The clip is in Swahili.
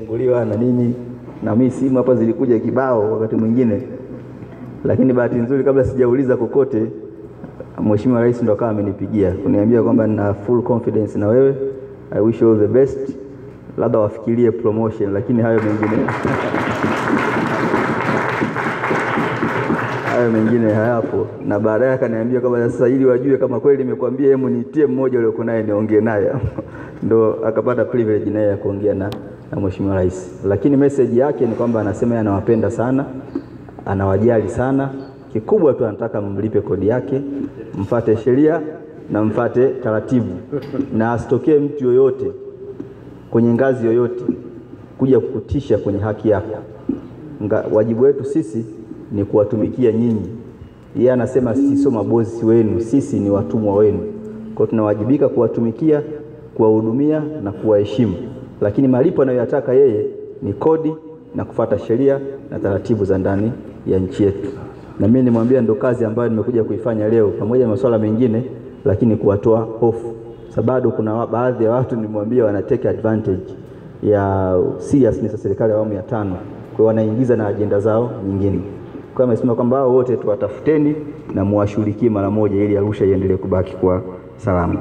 imefunguliwa na nini, na mimi simu hapa zilikuja kibao wakati mwingine, lakini bahati nzuri kabla sijauliza kokote Mheshimiwa Rais ndo akawa amenipigia kuniambia kwamba nina full confidence na wewe, I wish you all the best, labda wafikirie promotion, lakini hayo mengine hayapo. Na baadaye akaniambia kwamba sasa ili wajue kama kweli nimekwambia, hebu nitie mmoja yule uko naye niongee naye ndo akapata privilege naye ya kuongea na Mheshimiwa Rais. Lakini message yake ni kwamba anasema anawapenda sana, anawajali sana, kikubwa tu anataka mlipe kodi yake, mfuate sheria na mfuate taratibu, na asitokee mtu yoyote kwenye ngazi yoyote kuja kukutisha kwenye haki yako. Wajibu wetu sisi ni kuwatumikia nyinyi. Yeye anasema sisi sio mabosi wenu, sisi ni watumwa wenu. Kwa tunawajibika kuwatumikia, kuwahudumia na kuwaheshimu. Lakini malipo anayoyataka yeye ni kodi na kufuata sheria na taratibu za ndani ya nchi yetu. Na mimi nimwambia ndo kazi ambayo nimekuja kuifanya leo, pamoja na masuala mengine, lakini kuwatoa hofu. Sababu kuna baadhi ya watu nimwambia wana take advantage ya seriousness ya serikali ya awamu ya 5, kwa wanaingiza na ajenda zao nyingine. Kwa amesema kwamba hao wote tuwatafuteni na muwashughulikie mara moja ili Arusha iendelee kubaki kwa salama.